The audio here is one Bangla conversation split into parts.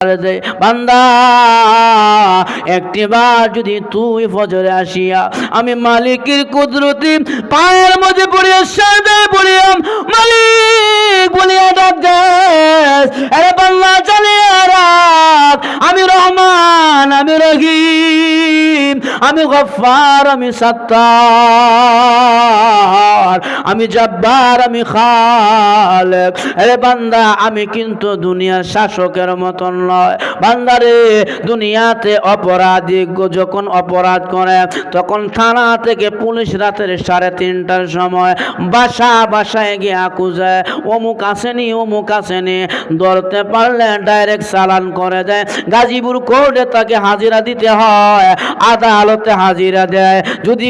বান্দা একটিবার যদি তুই ফজরে আসিয়া আমি মালিকের কুদরতি পায়ের মধ্যে পড়িয়া সাজদায় পড়িয়া মালিক বলিয়া ডাক দেস, আরে বান্দা জানিয়া রাখ আমি রহমান, আমি রহিম, আমি গফফার, আমি সাত্তার, আমি জব্বার, আমি খালেক। আরে বান্দা আমি কিন্তু দুনিয়ার শাসকের মতন নয়। বান্দারে দুনিয়াতে অপরাধী যখন অপরাধ করে তখন থানা থেকে পুলিশ রাতের 3:30টার সময় বাসায় গিয়ে খুঁজে অমুক আসেনি অমুক আসেনি, ধরতে পারলে ডাইরেক্ট চালান করে দেয়। গাজীপুর কোর্টে তাকে হাজিরা দিতে হয়, আদালতে হাজিরা দেয়। যদি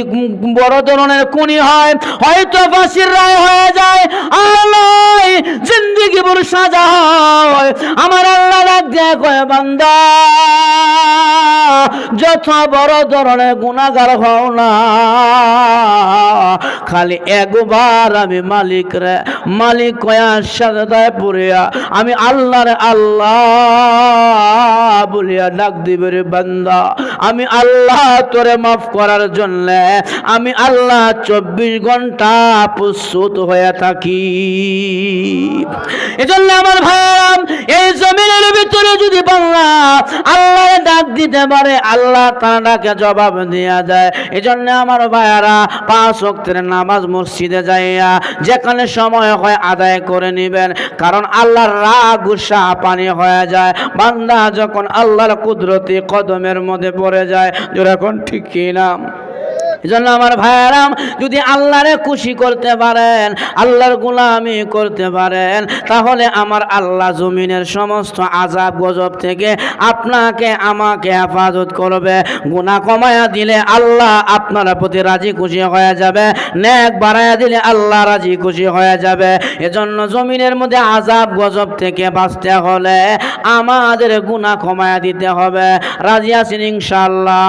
বড় ধরনের খুনি হয় হয়তো ফাঁসির রায় হয়ে যায়, আল্লাহ জিন্দেগি ভর সাজা হয়। আমার আল্লাহ ডাক দেয়া কয় বান্দা যত বড় ধরনের গুনাহগার হও না, খালি একবার আমি মালিক কয়া সাজদায় পড়িয়া আমি আল্লাহরে আল্লাহ বলিয়া ডাক দিবে রে বান্দা, আমি আল্লাহ তোরে মাফ করার জন্য আমি আল্লাহ 24 ঘন্টা প্রস্তুত হয়ে থাকি। এজন্য আমার ভাইরা এই জমিনের ভিতরে যদি বাংলা আল্লাহরে ডাক দিতে পারে আল্লাহ তার ডাকে জবাব দিয়া দেয়। এজন্য আমার ভাইয়ারা 5 ওয়াক্তের নামাজ মসজিদে যাইয়া যেখানে সময় হয় আদায় করে নেবেন, কারণ আল্লাহর রাগ গুসা পানি হয়ে যায় বান্দা যখন আল্লাহর কুদরতি কদমের মধ্যে পড়ে যায়। যখন ঠিক কিনা? এজন্য আমার ভাইয়ারাম যদি আল্লাহরে খুশি করতে পারেন, আল্লাহর গোলামি করতে পারেন, তাহলে আমার আল্লাহ জমিনের সমস্ত আযাব গজব থেকে আপনাকে আমাকে হেফাজত করবে। গুনাহ কমায়া দিলে আল্লাহ আপনার প্রতি রাজি খুশি হয়ে যাবে, নেক বাড়ায়া দিলে আল্লাহ রাজি খুশি হয়ে যাবে। এজন্য জমিনের মধ্যে আযাব গজব থেকে বাঁচতে হলে আমাদের গুনাহ কমায়া দিতে হবে। রাজি আছেন ইনশাআল্লাহ?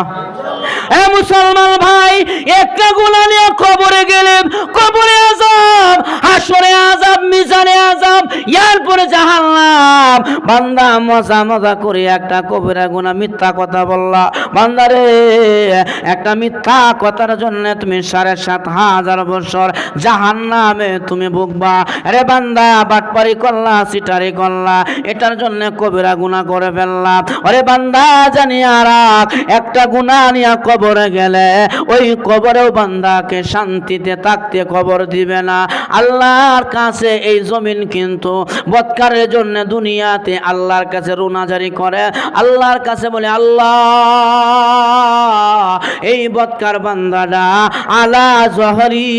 এ মুসলমান ভাই, একটা গুনাহ নিয়ে কবরে গেলেন, কবরে আযাব, হাসরে আযাব, মিজানে আযাব, এরপরে জাহান্নাম। বান্দা মজা করে একটা কবিরা গুনাহ মিথ্যা কথা বললা, বান্দারে একটা মিথ্যা কথার জন্য তুমি 7,500 বছর জাহান্নামে তুমি ভুগবা। আরে বান্দা বাটপারি করলা, সিটারি করলা, এটার জন্য কবিরা গুনাহ করে ফেললা। আরে বান্দা জানিয়া রাখ, একটা গুনাহ নিয়ে কবরে গেলে ওই কবরেও বান্দাকে শান্তিতে থাকতে কবর দিবে না। আল্লাহর কাছে এই জমিন কিন্তু বদকারের জন্য দুনিয়াতে আল্লাহর কাছে রুনাজারি করে, আল্লাহর কাছে বলে আল্লাহ এই বদকার বান্দাটা আলা জহরি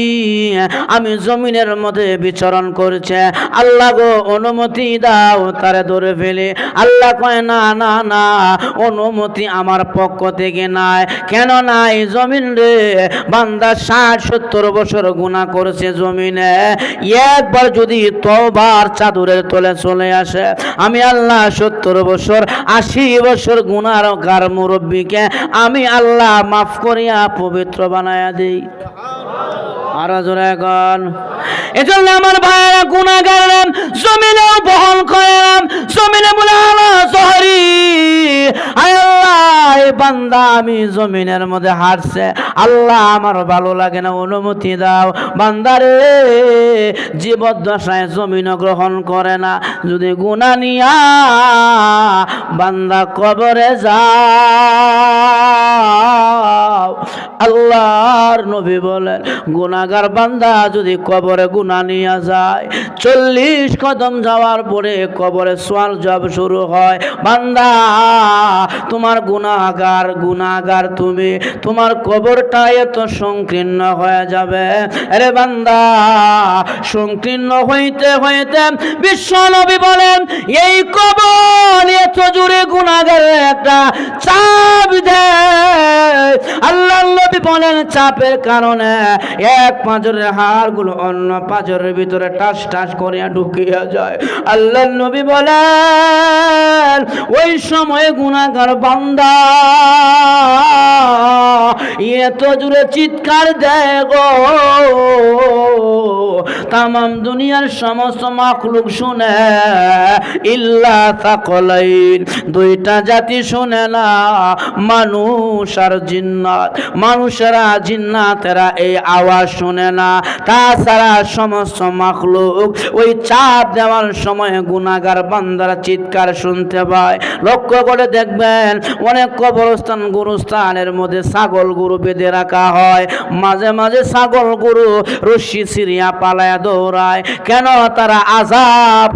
আমি জমিনের মধ্যে বিচরণ করছে, আল্লাহ গো অনুমতি দাও তারে ধরে ফেলে। আল্লাহ কয় না না না, অনুমতি আমার পক্ষ থেকে নাই। কেন নাই? জমিন রে বান্দা 60-70 বছর গুনাহ করেছে জমিনে, একবার যদি তওবার চাদরের তলে চলে আসে আমি আল্লাহ 70 বছর 80 বছর গুনাহগার মুরব্বীকে আমি আল্লাহ মাফ করিয়া পবিত্র বানায়া দেই। আর জোরে এখন এজন্য আমার ভাইরা গুনাহগার জমিনেও বহন করেন, জমিনে বলে আল্লাহ সরি আল্লাহ বান্দা আমি জমিনের মধ্যে হাঁটছে, আল্লাহ আমার ভালো লাগে না, অনুমতি দাও। বান্দারে জীবদ্দশায় জমিন গ্রহণ করে না, যদি গুনাহ নিয়া বান্দা কবরে যাও, আল্লাহর নবী বলেন গুনাহগার বান্দা যদি কবরে গুনাহ নিয়ে যায় 40 কদম যাওয়ার পরে কবরে সওয়াল জবাব শুরু হয়। বান্দা তোমার গুনাহগার তুমি, তোমার কবরটা এত সংকীর্ণ হয়ে যাবে। আরে বান্দা সংকীর্ণ হইতে হইতে বিশ্ব নবী বলেন এই কবর এত জোরে গুনাহগারের একটা চাপ দেয়। আল্লাহ নবী বলেন চাপের কারণে এক পাঁজরের হাড়গুলো অন্য পাঁজরের ভিতরে টাস টাস করে ঢুকিয়া যায়। আল্লাহ নবী বলেন ওই সময় গুনাহগার বান্দা এত জোরে চিৎকার দেয় গো, তামাম দুনিয়ার সমস্ত মাখলুক শুনে, ইল্লা তাকলাইন, দুইটা জাতি শুনে না, মানুষ আর জিন্নাত। মানুষেরা জিন্নাতেরা এই আওয়াজ শুনে না, তাছাড়া সমস্ত মাখলুক ওই চাপ দেওয়ার সময় গুনাহগার বান্দারা চিৎকার শুনতে পায়। লক্ষ্য করে দেখবেন অনেক কবরস্থান গুরুস্থানের মধ্যে ছাগল গরু বেঁধে রাখা হয়, মাঝে মাঝে ছাগল গরু রশ্মি ছিঁড়িয়া পালায়া দৌড়ায়। কেন? তারা আযাব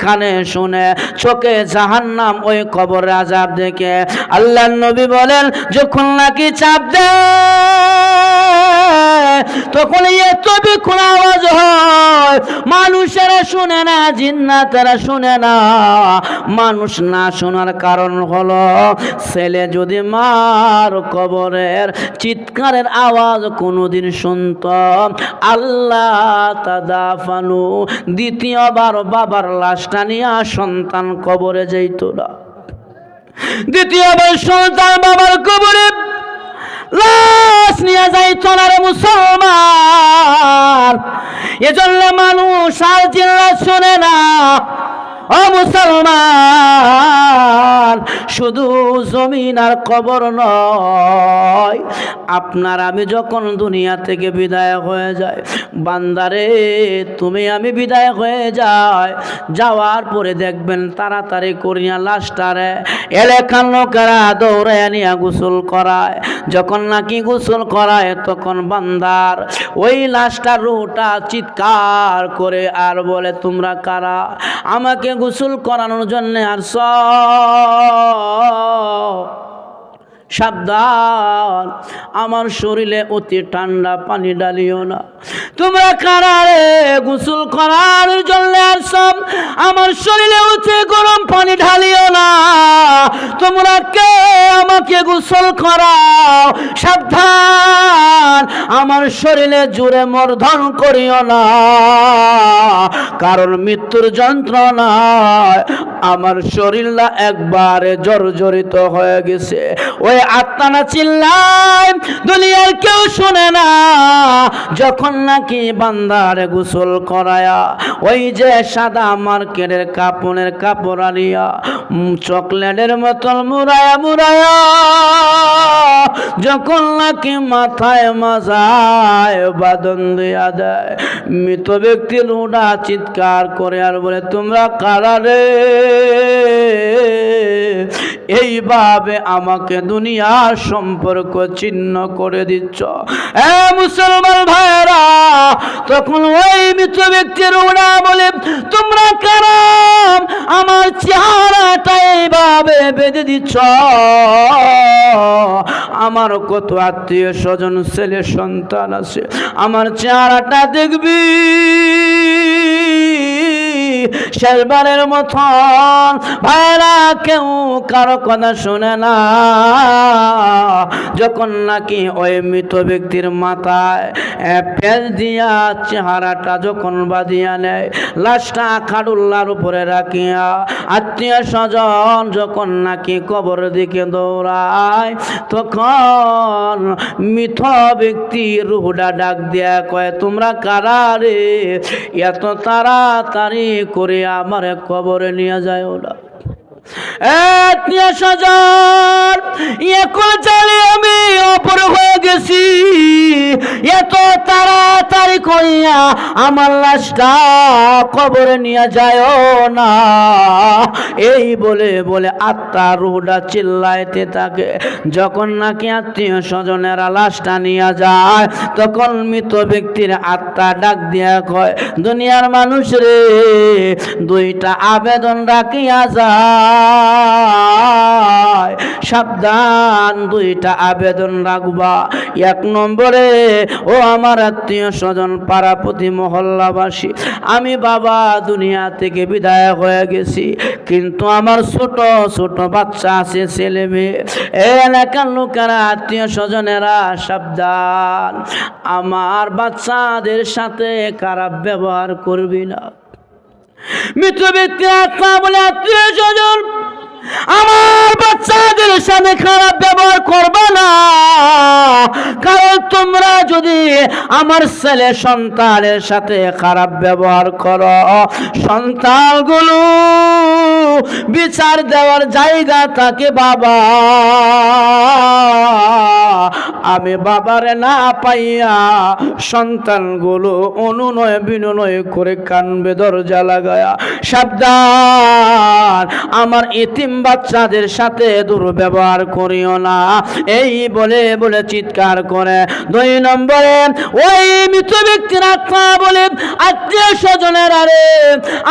কানে শুনে, চোখে জাহান্নাম, ওই কবরের আযাব দেখে। আল্লাহর নবী বলেন, যখন নাকি চাপ দেয় তখন এত বিকট আওয়াজ হয়, মানুষেরা শুনে না, জিন্নাতেরা শুনে না। মানুষ না শোনার কারণ হলো, ছেলে যদি মার কবরের চিৎকারের আওয়াজ কোনোদিন শুনত, আল্লাহ তাদাফানু, দ্বিতীয়বার বাবার লাশটা নিয়ে সন্তান কবরে যাইত না। দ্বিতীয়বার সন্তান বাবার কবরে লাশ নিয়ে যাইত না রে মুসলমান। এজন্য মানুষ আর জিল্লাত শোনে না। ও মুসলমান, শুধু জমিন আর কবর নয়, আপনার আমি যখন দুনিয়া থেকে বিদায় হয়ে যায়, বান্দারে তুমি আমি বিদায় হয়ে যায়, যাওয়ার পরে দেখবেন তাড়াতাড়ি করিয়া লাশটারে এলাকার লোকেরা দৌড়াইয়া নিয়ে গোসল করায়। যখন নাকি গোসল করায় তখন বান্দার ওই লাশটার রুহটা চিৎকার করে আর বলে, তোমরা কারা? আমাকে গোসল করানোর জন্য আর সাবধান, আমার শরীরে অতি ঠান্ডা পানি ডালিও না। তোমরা কারা রে? গোসল করার জন্য আর সব আমার শরীরে অতি গরম পানি ঢালিও না। তোমরা কে? আমাকে গোসল করাও। সাবধান, আমার শরীরে জোরে মর্দন করিও না, কারণ মৃত্যুর যন্ত্রণায় আমার শরীরটা একবারে জর্জরিত হয়ে গেছে। ওই আত্মানা চিল্লায়, দুনিয়ার কেউ শুনে না। যখন নাকি বান্দারে গোসল করায়া ওই যে সাদা মার্কেটের কাপড়ের কাপড় আনিয়া চকলেটের মতন মুড়ায়া মুড়ায়া যখন নাকি মাথায় মাজায় বাঁধন দিয়া দেয়, মৃত ব্যক্তি লোডা চিৎকার করে আর বলে, তোমরা কারা রে? এইভাবে আমাকে দুনিয়ার সম্পর্ক চিহ্ন করে দিচ্ছ। এ মুসলমান ভাইরা, তখন ওই মৃত ব্যক্তির ওরা বলে, তোমরা কারা? আমার চেহারাটা এইভাবে বেঁধে দিচ্ছ। আমার কত আত্মীয় স্বজন ছেলে সন্তান আছে, আমার চেহারাটা দেখবি। শেষবারের মতন ভাইরা কেউ কারো কথা শুনে না। যখন নাকি ওই মৃত ব্যক্তির মাথায় পেঁচ দিয়া চেহারাটা যখন বাঁধিয়া নেয়, লাশটা খাডুল্লার উপরে রাখিয়া আত্মীয় স্বজন যখন নাকি কবর দিকে দৌড়ায়, তখন মৃত ব্যক্তির রুহটা ডাক দিয়া কয়, তোমরা কারা রে? এত তাড়াতাড়ি করে আমার কবরে নিয়ে যায় ওরা। আত্মীয় স্বজন এখন চালে আমি অপর হয়ে গেছি, এত তাড়াতাড়ি করিয়া আমার লাশটা কবরে নিয়ে যায় না। এই বলে বলে আত্মা রুহটা চিল্লাইতে থাকে। যখন নাকি আত্মীয় স্বজনেরা লাশটা নিয়ে যায়, তখন মৃত ব্যক্তির আত্মা ডাক দিয়া কয়, দুনিয়ার মানুষ রে, দুইটা আবেদন রাখিয়া যায়, সাবধান, দুইটা আবেদন রাখবা। এক নম্বরে, ও আমার আত্মীয় স্বজন পাড়াপতি মহল্লাবাসী, আমি বাবা দুনিয়া থেকে বিদায় হয়ে গেছি, কিন্তু আমার ছোট ছোট বাচ্চা আছে, ছেলে মেয়ে, এলাকার লোকেরা আত্মীয় স্বজনেরা সাবধান, আমার বাচ্চাদের সাথে খারাপ ব্যবহার করবি না। মৃত ব্যক্তি আত্মা বলে, আত্মীয় স্বজন আমার বাচ্চাদের সাথে সাথে খারাপ ব্যবহার করবে না, কারণ তোমরা যদি আমার ছেলে সন্তানের সাথে খারাপ ব্যবহার করো, সন্তানগুলো বিচার দেওয়ার জায়গা থাকে বাবা। আমি বাবারে না পাইয়া সন্তানগুলো অনুনয় বিনয় করে কানবে দরজা লাগায়া। সাবধান, আমার এতিম বাচ্চাদের সাথে দুর্ব্যবহার করিও না, এই বলে বলে চিৎকার করে। 2 নম্বরে ওই মৃত ব্যক্তির আত্মা বলে, আত্মীয় স্বজনের আরে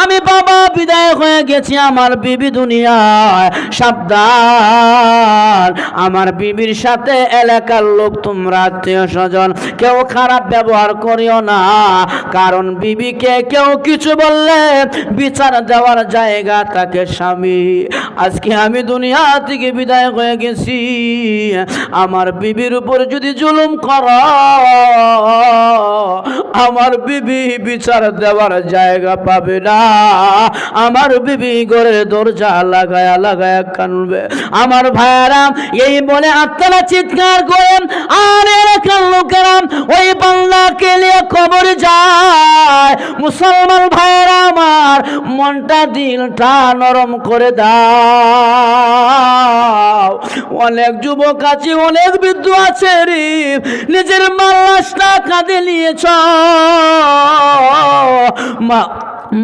আমি বাবা বিদায় হয়ে গেছি, আমার বিবি দুনিয়ায়। সাবধান, আমার বিবির সাথে এলাকার লোক তোমরা আত্মীয় স্বজন কেউ খারাপ ব্যবহার করিও না, কারণ বিবিকে কেউ কিছু বললে বিচার দেওয়ার জায়গা তাকে স্বামী। আজকে আমি দুনিয়া থেকে বিদায় হয়ে গেছি, আমার বিবির উপর যদি জুলুম করো, আমার বিবি বিচার দেওয়ার জায়গা পাবে না। আমার বিবি ঘরের দরজা লাগায়া লাগায়া কানবে। আমার ভাইয়ারা এই বলে আত্মারা চিৎকার করেন, আর এলাকার লোকেরা ওই বান্দাকে নিয়ে কবরে যায়। মুসলমান ভাইয়ারা আমার, মনটা দিলটা নরম করে দাও। অনেক যুবক আছে, অনেক বৃদ্ধ আছে রে, নিজের লাশটা কাঁধে নিয়েছ,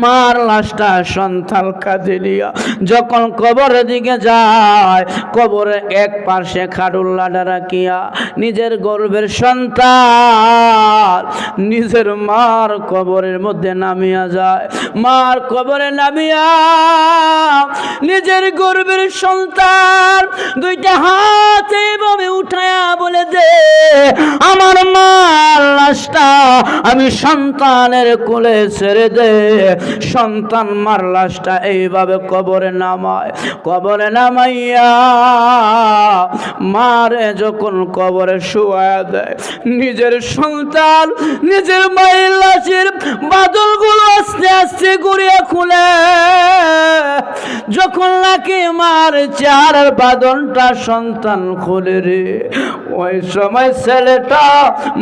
মার লাশটা সন্তান কাঁধে নিয়া যখন কবরের দিকে যায়, কবরে এক পাশে খাটুল্লাটা রাখিয়া নিজের গর্ভের সন্তান নিজের মার কবরের মধ্যে নামিয়া যায়। মার কবরে নামিয়া নিজের গর্ভের সন্তান 2টা হাত এইভাবে উঠায়া বলে দে, আমার মার লাশটা আমি সন্তানের কোলে ছেড়ে দে। সন্তান মার লাশটা এইভাবে কবরে নামায়। কবরে নামাইয়া মারে যখন কবরে শুয়া দেয়, নিজের সন্তান নিজের মায়ের লাশের বাদলগুলো আস্তে আস্তে ঘুরিয়ে খুলে, যখন নাকি মার চেহারার বাদলটা সন্তান খুলে রে, ওই সময় ছেলেটা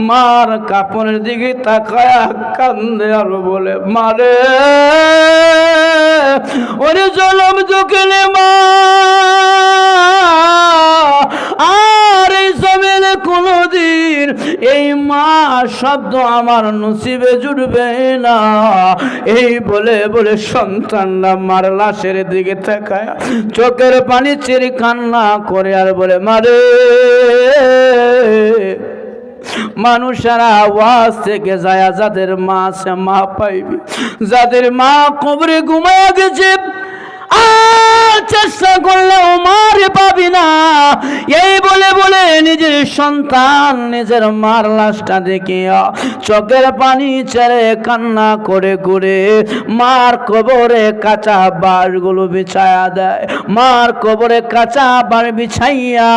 মার কাপড়ের দিকে তাকায় কান্দে আর বলে, মারে ওরে জলম চোখে মা, আর এই জমিনে কোনদিন এই মা শব্দ আমার নসিবে জুড়বে না। এই বলে বলে সন্তানরা মার লাশের দিকে তাকায় চোখের পানি ছেড়ে কান্না করে আর বলে, মারে মানুষেরা আওয়াজ থেকে যায়, যাদের মা সে মা পাইবি, যাদের মা কবরে ঘুমায়া গেছে আর চেষ্টা করলেও মারে পাবি না। এই বলে বলে নিজের সন্তান নিজের মার লাশটা দেখিয়া চোখের পানি ছেড়ে কান্না করে করে মার কবরে কাঁচা বাঁশগুলো বিছায়া দেয়। মার কবরে কাঁচা বাঁশ বিছাইয়া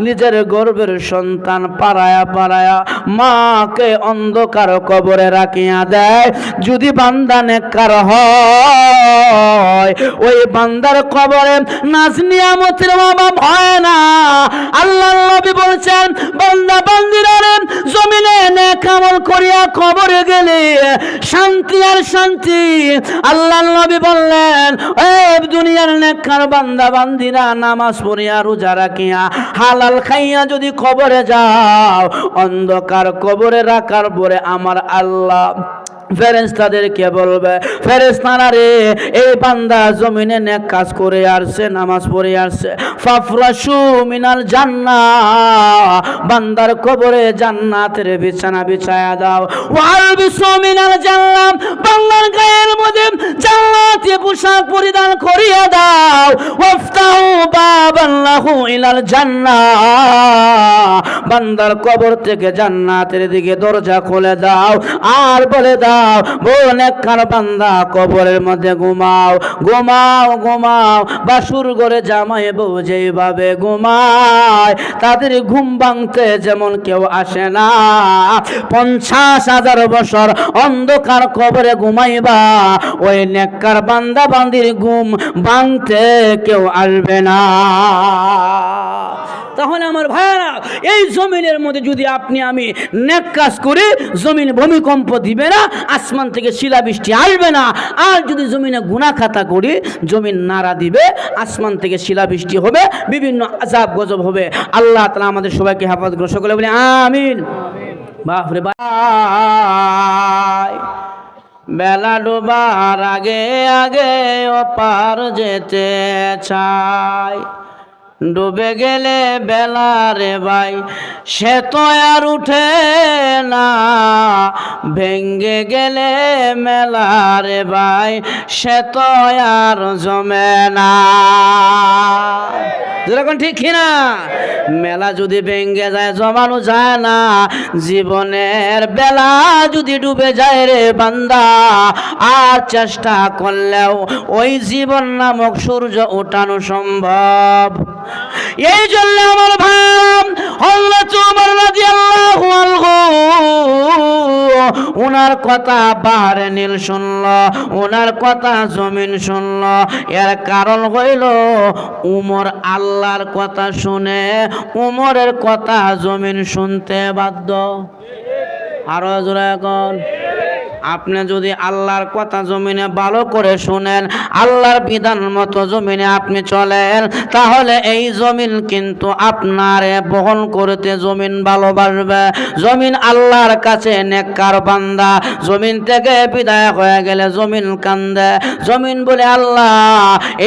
নিজের গর্ভের সন্তান পাড়ায়া পাড়ায়া মাকে অন্ধকার কবরে রাখিয়া দেয়। যদি বান্দা নেককার হয়, ওই বান্দার কবরে নাজ নিয়ামতের অভাব হয় না। আল্লাহর নবী বলেছেন, বান্দা বান্দিরা জমিনে নেক আমল করিয়া কবরে গেলে শান্তি আর শান্তি। আল্লাহর নবী বললেন, এই দুনিয়ার নেককার বান্দা বান্দিরা নামাজ পড়িয়া রোজা রাখিয়া হালাল খাইয়া যদি কবরে যাও, অন্ধকার কবরে রাখার পরে আমার আল্লাহ ফেরেশতাদেরকে বলবে, ফেরেশতারা রে, এই বান্দা জমিনে নেক কাজ করে আসছে, নামাজ পড়ে আসছে, ফাফরাশু মিনাল জান্নাহ, বান্দার কবরে জান্নাতের বিছানা বিছায়া দাও। ওয়ালবিসু মিনাল জান্নাহ, বান্দার গায়ের মধ্যে জান্নাতি পোশাক পরিধান করিয়ে দাও। ওয়াফতাহু বাবান লাহু ইলাল জান্নাহ, বান্দার কবর থেকে জান্নাতের দিকে দরজা খুলে দাও। আর বলে দাও, নেককার বান্দা কবরের মধ্যে ঘুমাও ঘুমাও ঘুমাও। বাসুর ঘরে জামাই বউ যেভাবে ঘুমায়, তাদের ঘুম ভাঙতে যেমন কেউ আসে না। 50,000 বছর অন্ধকার কবরে ঘুমাইবা, ওই নেককার বান্দা বান্দির ঘুম ভাঙতে কেউ আসবে না। তাহলে আমার ভাইরা, এই জমিনের মধ্যে যদি আপনি আমি নেক কাজ করি, জমিন ভূমিকম্প দিবে না, আসমান থেকে শিলাবৃষ্টি আসবে না। আর যদি জমিনে গুনাহ খাতা করি, জমিন নাড়া দিবে, আসমান থেকে শিলাবৃষ্টি হবে, বিভিন্ন আযাব গজব হবে। আল্লাহ তাআলা আমাদের সবাইকে হেফাজত করুন, সকলে বলি আমিন। বাপরে ভাই, বেলা ডোবার আগে আগে ওপার যেতে চাই, ডুবে গেলে বেলা রে ভাই সে তো আর উঠে না, ভেঙ্গে গেলে মেলা রে ভাই সে তো আর জমে না। যেরকম ঠিক কিনা? মেলা যদি ভেঙ্গে যায়, জমানো যায় না। জীবনের বেলা যদি ডুবে যায় রে বান্দা, আর চেষ্টা করলেও ওই জীবন নামক সূর্য ওঠানো সম্ভব। এই জন্য আমার ভাই হযরত ওমর রাদিয়াল্লাহু আনহু ওনার কথা বাহারে নীল শুনল, ওনার কথা জমিন শুনল। এর কারণ হইল উমর আল্লাহর কথা শুনে, উমরের কথা জমিন শুনতে বাধ্য। আরো জোরে এখন, আপনি যদি আল্লাহর কথা জমিনে ভালো করে শুনেন, আল্লাহর বিধান মতো জমিনে আপনি চলেন, তাহলে এই জমিন কিন্তু আপনারে বহন করতে জমিন ভালোবাসবে। জমিন আল্লাহর কাছে নেককার বান্দা, জমিন থেকে বিদায় হয়ে গেলে জমিন কান্দে। জমিন বলে, আল্লাহ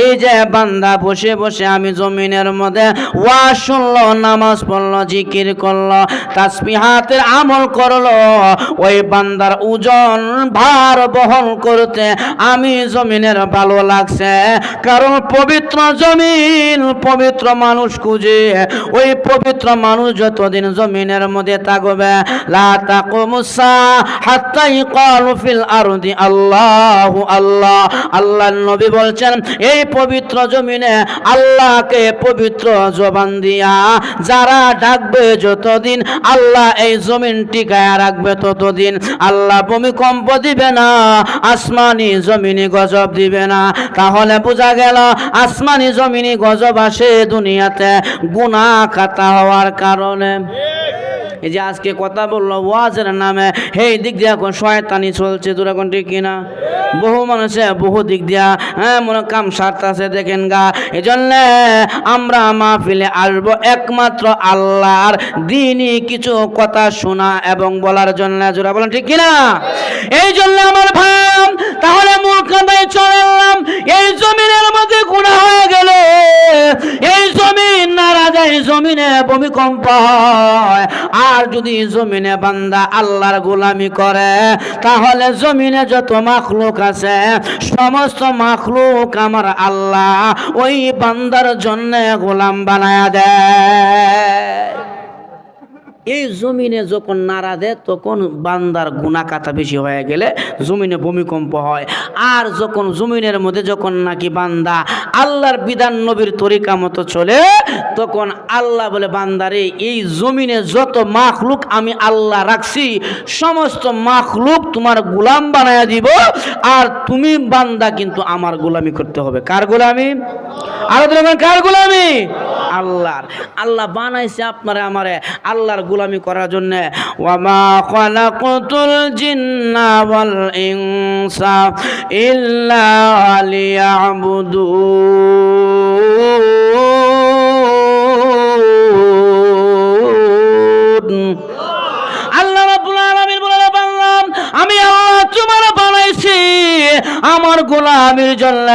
এই যে বান্দা বসে বসে আমি জমিনের মধ্যে ওয়াজ শুনলো, নামাজ পড়লো, জিকির করলো, তাসবিহাতের আমল করলো, ওই বান্দার ওজন ভার বহন করতে আমি জমিনের ভালো লাগছে। কারণ পবিত্র জমিন পবিত্র মানুষ খুঁজে, ওই পবিত্র মানুষ যতদিন জমিনের মধ্যে থাকবে, লা তাকুমুসা হাত্তা ইকালু ফিল আরদি আল্লাহু আল্লাহ। আল্লাহর নবী বলছেন, এই পবিত্র জমিনে আল্লাহকে পবিত্র জবান দিয়া যারা ডাকবে, যতদিন আল্লাহ এই জমিন টিকায় রাখবে, ততদিন আল্লাহ ভূমিকম্প দিবে না, আসমানি জমিনি গজব দিবে না। তাহলে বোঝা গেল আসমানি জমিনি গজব আসে দুনিয়াতে গুনাহ খাতা হওয়ার কারণে। এই যে আজকে কথা বললো ওয়াজের নামে, এই দিক দিয়ে এখন শয়তানি চলছে, তোর এখন ঠিক কিনা? বহু মানুষে বহু দিক দিয়া মনে কাম স্বার্থ আছে, দেখেন গা। এই জন্যে আমরা মাহফিলে আসবো একমাত্র আল্লাহর দিনই কিছু কথা শোনা এবং বলার জন্য। জোরা বলেন ঠিক কিনা? এই জন্য আমার ভাই, তাহলে মূল কথায় চলে এলাম। এই জমিনের মধ্যে গুনাহ হয়ে গেল, এই জমিন নাড়া যায়, জমিনে ভূমিকম্প হয়। আর যদি জমিনে বান্দা আল্লাহর গোলামি করে, তাহলে জমিনে যত মাখলুক আছে, সমস্ত মাখলুক আমার আল্লাহ ওই বান্দার জন্য গোলাম বানায়া দেয়। এই জমিনে যখন নাড়া দেয়, তখন বান্দার গুনাহ কাতা বেশি হয়ে গেলে জমিনে ভূমিকম্প হয়। আর যখন জমিনের মধ্যে যখন নাকি বান্দা আল্লাহর বিধান নবীর তরিকা মতো চলে, তখন আল্লাহ বলে, বান্দারে এই জমিনে যত মাখলুক আমি আল্লাহ রাখছি, সমস্ত মাখলুক তোমার গোলাম বানায়া দিব। আর তুমি বান্দা কিন্তু আমার গোলামি করতে হবে। কার গোলামি? আরো বলেন, কার গোলামি? আল্লাহর। আল্লাহ বানাইছে আপনারে আমারে আল্লাহর গোলামি করার জন্য। ওয়ামা খালাকাতুল জিন্না ওয়াল ইনসা ইল্লা লিয়াবুদুন। আল্লাহ রাব্বুল আলামিন বলে, বান্দা আমি আল্লাহ তোমার বানাইছি আমার গোলামির জন্য।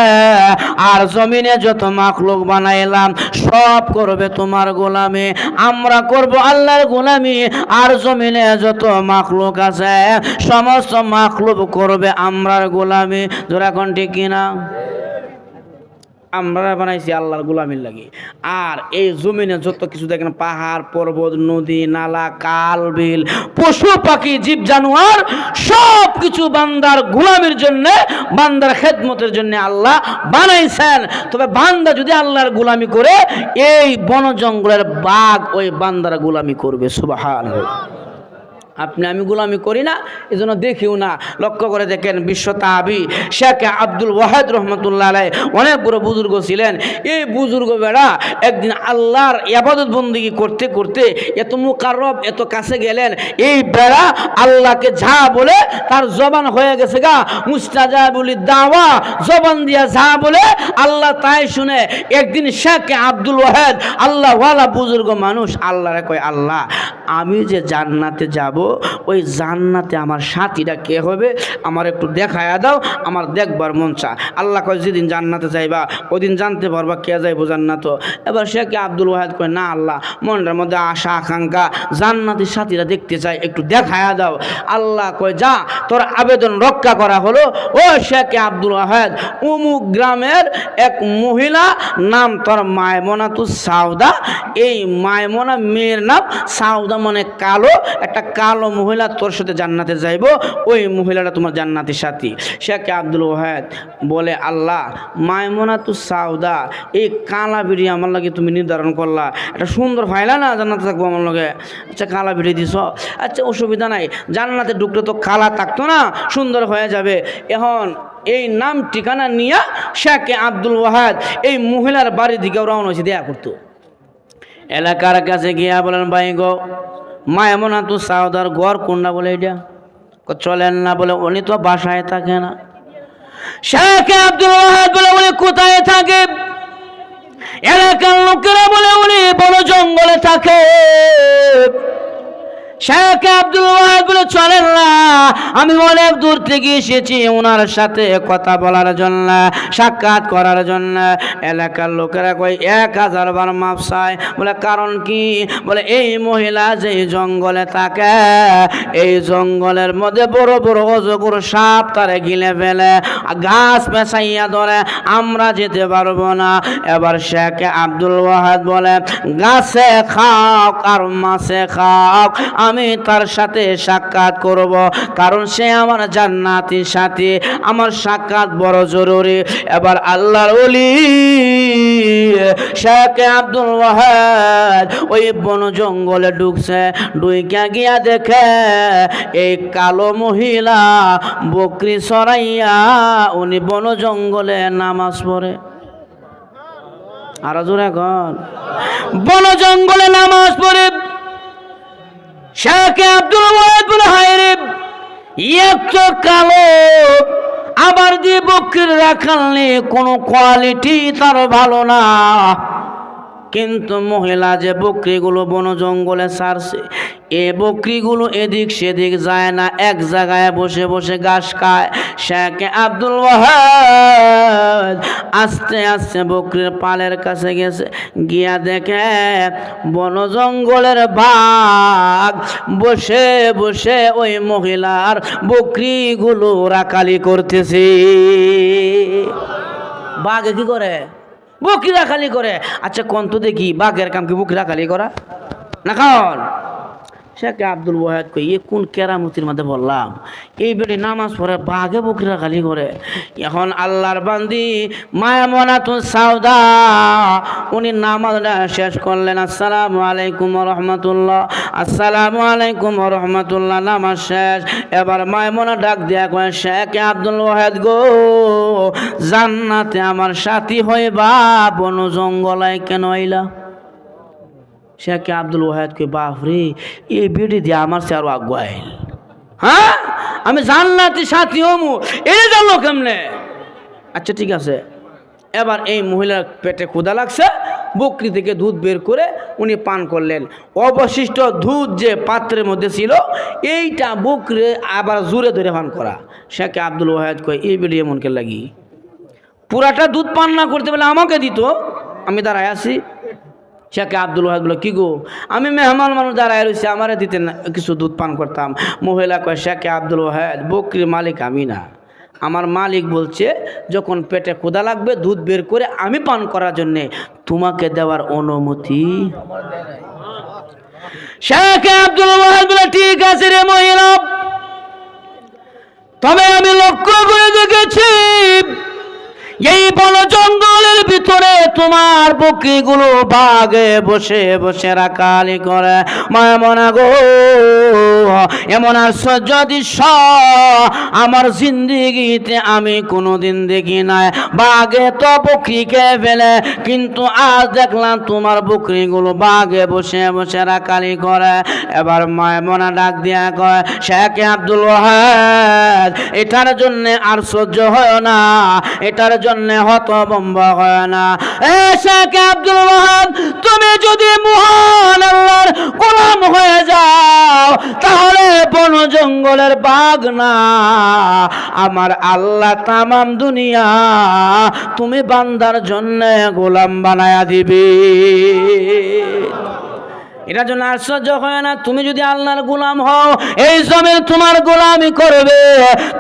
আর জমিনে যত মাখলুক বানাইলাম সব করবে তোমার গোলামি, আমরা করব আল্লাহর গোলামি। আর জমিনে যত মাখলুক আছে, সমস্ত মাখলুক করবে আমরার গোলামি। জোরা কোন ঠিক কিনা? আমরা বানাইছি আল্লাহর গোলামির লাগি। আর এই জমিনে যত কিছু দেখেন, পাহাড় পর্বত, নদী নালা, কাল বিল, পশু পাখি, জীব জানোয়ার, সব কিছু বান্দার গোলামির জন্য, বান্দার খেদমতের জন্য আল্লাহ বানাইছেন। তবে বান্দা যদি আল্লাহর গোলামি করে, এই বন জঙ্গলের বাঘ ওই বান্দার গোলামি করবে। সুবহানাল্লাহ। আপনি আমি গোলামি করি না, এজন্য দেখিও না। লক্ষ্য করে দেখেন বিশ্ব তাবি শেখ আব্দুল ওয়াহেদ রহমতুল্লাহ আলাইহি অনেক বড় বুজুর্গ ছিলেন। এই বুজুর্গ বেড়া একদিন আল্লাহর ইবাদত বন্দেগী করতে করতে এত মুকাররব, এত কাছে গেলেন। এই বেড়া আল্লাহকে যা বলে তার জবান হয়ে গেছে গা মুস্তাজাবুল দাওয়া, জবান দিয়া যা বলে আল্লাহ তাই শুনে। একদিন শেখ আব্দুল ওয়াহেদ আল্লাহ ওয়ালা বুজুর্গ মানুষ আল্লাহরে কয়, আল্লাহ আমি যে জান্নাতে যাব, ওই জান্নাতে আমার সাথীটা কে হবে আমার একটু দেখায়া দাও, আমার দেখবার মন চা। আল্লাহ কয়, যেদিন জান্নাতে যাইবা ওদিন জানতে পারবা কে যাইব জান্নাত। এবার শেখ আব্দুল ওয়াহেদ কয়, না আল্লাহ, মনের মধ্যে আশা আকাঙ্ক্ষা, জান্নাতের সাথীরা দেখতে চাই, একটু দেখায়া দাও। আল্লাহ কয়, যা তোর আবেদন রক্ষা করা হলো। ও শেখ আব্দুল ওয়াহেদ, অমুক গ্রামের এক মহিলা, নাম তোর মায়মনাতুস সাউদা। এই মায়মনা মেয়ের নাম, সাউদা মানে কালো, একটা কালো মহিলা তোর সাথে জান্নাতে যাইব, ওই মহিলাটা তোমার জান্নাতের সাথী। শেখ আব্দুল ওয়াহেদ বলে, আল্লাহ মায়মনাতুস সাউদা, এই কালা বিড়ি আমার লাগে তুমি নির্ধারণ করলা, একটা সুন্দর ফাইলা না জান্নাতে থাকবো আমার লগে। আচ্ছা কালা বিড়ি দিছ, আচ্ছা অসুবিধা নাই, জান্নাতে ঢুকলে তো কালা থাকতো না, সুন্দর হয়ে যাবে। এখন এই নাম ঠিকানা নিয়ে শেখ আব্দুল ওয়াহেদ এই মহিলার বাড়ির দিকে রওনা হয়েছে দেয়া করতো। এলাকার কাছে গিয়া বলেন, ভাই গো, মায়মনাতুস সাউদার ঘর কোনটা? বলে এটা চলেন না, বলে উনি তো বাসায় থাকে না। শেখ আব্দুল ওয়াহেদ বলে, উনি কোথায় থাকে? এলাকার লোকেরা বলে, উনি বড় জঙ্গলে থাকে। শেখ আব্দুল ওয়াহেদ বলে, চলেন না, আমি অনেক দূর থেকে এসেছি ওনার সাথে কথা বলার জন্য, সাক্ষাৎ করার জন্য। এলাকার লোকেরা কই 1000 বার মাপ চায়। বলে কারণ কি? বলে এই মহিলা যে জঙ্গলে থাকে, এই জঙ্গলের মধ্যে বড় বড় অজগর সাপ তারে গিলে ফেলে, গাছ পেঁচাইয়া ধরে, আমরা যেতে পারবো না। এবার শেখ আব্দুল ওয়াহেদ বলে, গাছে খাও আর মাছে খাও, আমি তার সাথে সাক্ষাৎ করব, কারণ সে আমার জান্নাতের সাথে, আমার সাক্ষাৎ বড় জরুরি। এবার আল্লাহর ওলি শেখ আব্দুল ওয়াহেদ ওই বন জঙ্গলে ঢুকছে। ঢুইকা গিয়া দেখে এই কালো মহিলা বকরি চড়াইয়া উনি বন জঙ্গলে নামাজ পড়ে। আর জোরে এখন বন জঙ্গলে নামাজ পড়ে। শেখ আব্দুল ওয়াহেদ বলে, হায় রে, এত কালো, আবার দিয়ে বকরির রাখাল নেই, কোনো কোয়ালিটি তার ভালো না। কিন্তু মহিলা যে বকরিগুলো বন জঙ্গলে ছাড়ছে, এ বকরিগুলো এদিক সেদিক যায় না, এক জায়গায় বসে বসে ঘাস খায়। শেখ আব্দুল ওয়াহেদ আস্তে আস্তে বকরির পালের কাছে গেছে, গিয়া দেখে বন জঙ্গলের বাঘ বসে বসে ওই মহিলার বকরিগুলো রাখালি করতেছে। বাঘে কি করে? বকরি রাখালি করে। আচ্ছা কোন তো দেখি, বাঘের কাম কি বকরি রাখালি করা না? খান শেখ আব্দুল ওয়াহেদ কই, এ কোন কেরামতির মধ্যে বললাম, এই বেটি নামাজ পড়ে বাঘে বকরি রাখালি করে। এখন আল্লাহর বান্দি মায়মনাতুস সাউদা উনি নামাজটা শেষ করলেন, আসসালামু আলাইকুম ওয়া রাহমাতুল্লাহ, আসসালামু আলাইকুম ওয়া রাহমাতুল্লাহ, নামাজ শেষ। এবার মায়মনা ডাক দিয়া কয়, শেখ আব্দুল ওয়াহেদ গো, জান্নাতে আমার সাথী হইবা, বন জঙ্গলায় কেন আইলা? শেখ আব্দুল ওয়াহেদ কই, বাপরে, এই বেটি দিয়ে আমার সে আরো আগুয়াইল। হ্যাঁ, আমি জান্নাতি সাথী হমু, এই জানলো কেমনে? আচ্ছা ঠিক আছে। এবার এই মহিলার পেটে ক্ষুধা লাগছে, বকরি থেকে দুধ বের করে উনি পান করলেন। অবশিষ্ট দুধ যে পাত্রের মধ্যে ছিল, এইটা বকরি আবার জোরে ধরে পান করা। শেখ আব্দুল ওয়াহেদ কয়, এই বেটি এমন কে লাগি, পুরাটা দুধ পান না করতে বলে আমাকে দিত, আমি দাঁড়ায় আছি। শেখ আব্দুল ওয়াহেদ বলে, কি গো, আমি মেহমান মানুষ দাঁড়ায় রয়েছি, আমারে দিতেন কিছু দুধ পান করতাম। মহিলা কয়, শেখ আব্দুল ওয়াহেদ, বকরির মালিক আমি না, আমার মালিক বলছে যখন পেটে ক্ষুধা লাগবে দুধ বের করে আমি পান করার জন্যে তোমাকে দেওয়ার অনুমতি। শেখ আব্দুল ওয়াহেদ বলে, ঠিক আছে রে মহিলা, তবে আমি লক্ষ্য করে দেখেছি এই বন জঙ্গলের ভিতরে তোমার বকরিগুলো বাগে বসে বসে রাখালি করে। মায়ামনা গো, এমন আশ্চর্য দৃশ্য আমার জিন্দিগিতে আমি কোনোদিন দেখি নাই। বাগে তো বকরিকে ফেলে, কিন্তু আজ দেখলাম তোমার বকরিগুলো বাগে বসে বসে রাখালি করে। এবার মায়ামনা ডাক দিয়া কয়, শেখ আব্দুল ওয়াহাব, এটার জন্য আর সহ্য হয় না, এটার জন্য হতভম্ব হয় না। এ শেখ আব্দুল ওয়াহাব, তুমি যদি মহান আল্লাহর গোলাম হয়ে যাও তাহলে বন জঙ্গলের বাঘ না, আমার আল্লাহ তামাম দুনিয়া তুমি বান্দার জন্য গোলাম বানায়া দিবে। এটার জন্য আশ্চর্য হয় না? তুমি যদি আল্লাহর গোলাম হও, এই জমিন তোমার গোলামি করবে।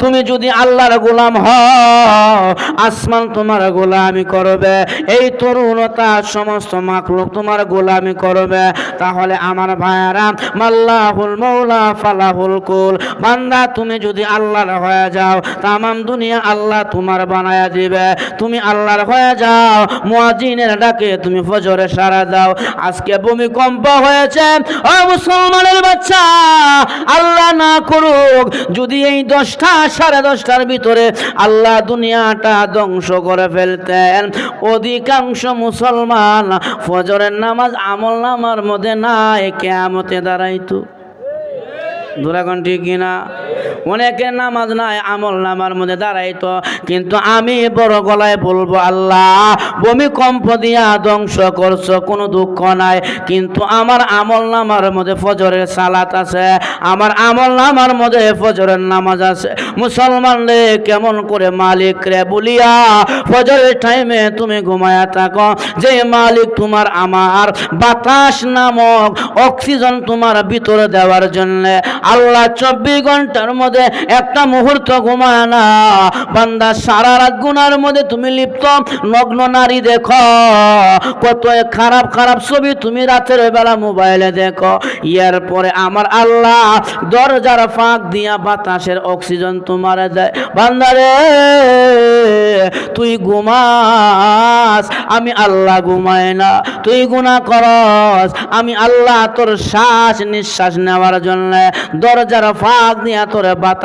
তুমি যদি আল্লাহর গোলাম হও, আসমান তোমার গোলামি করবে। এই তরুণতা সমস্ত মাখলুক তোমার গোলামি করবে। তাহলে আমার ভাইয়ারা, মাল্লাহুল মৌলা ফালাহুল কুল, বান্দা তুমি যদি আল্লাহর হয়ে যাও, তামাম দুনিয়া আল্লাহ তোমার বানায়া দিবে। তুমি আল্লাহর হয়ে যাও, মুয়াজ্জিনের ডাকে তুমি ফজরে সাড়া দাও। আজকে ভূমিকম্প হয়ে ও মুসলমানের বাচ্চা, আল্লাহ না করুক যদি এই 10টা 10:30টার ভিতরে আল্লাহ দুনিয়াটা ধ্বংস করে ফেলতেন, অধিকাংশ মুসলমান ফজরের নামাজ আমল নামার মধ্যে নাই, কিয়ামতে দাঁড়াইতো। দুরাগণ ঠিক কিনা? অনেকের নামাজ নাই, আমল নামার মধ্যে দাঁড়াইতো। কিন্তু আমি বড় গলায় বলবো, আল্লাহ ভূমিকম্প দিয়া ধ্বংস করছো, কোনো দুঃখ নাই, কিন্তু আমার আমল নামার মধ্যে ফজরের সালাত আছে, আমার আমল নামার মধ্যে ফজরের নামাজ আছে। মুসলমান রে, কেমন করে মালিক রে বলিয়া ফজরের টাইমে তুমি ঘুমায়া থাকো, যে মালিক তোমার আমার বাতাস নামক অক্সিজেন তোমার ভিতরে দেওয়ার জন্য আল্লাহ 24 ঘন্টার মধ্যে একটা মুহূর্ত ঘুমায় না। বান্দা সারা রাত গুনার মধ্যে তুমি লিপ্ত, নগ্ন নারী দেখো, কত খারাপ খারাপ ছবি তুমি রাতের বেলা মোবাইলে দেখো। এরপরে আমার আল্লাহ দরজার ফাঁক দিয়া বাতাসের অক্সিজেন তোমার দেয়। বান্দারে, তুই ঘুমাস, আমি আল্লাহ ঘুমাই না। তুই গুনাহ করস, আমি আল্লাহ তোর শ্বাস নিঃশ্বাস নেওয়ার জন্য দরজার ফাঁক দিয়া তোর বাতাস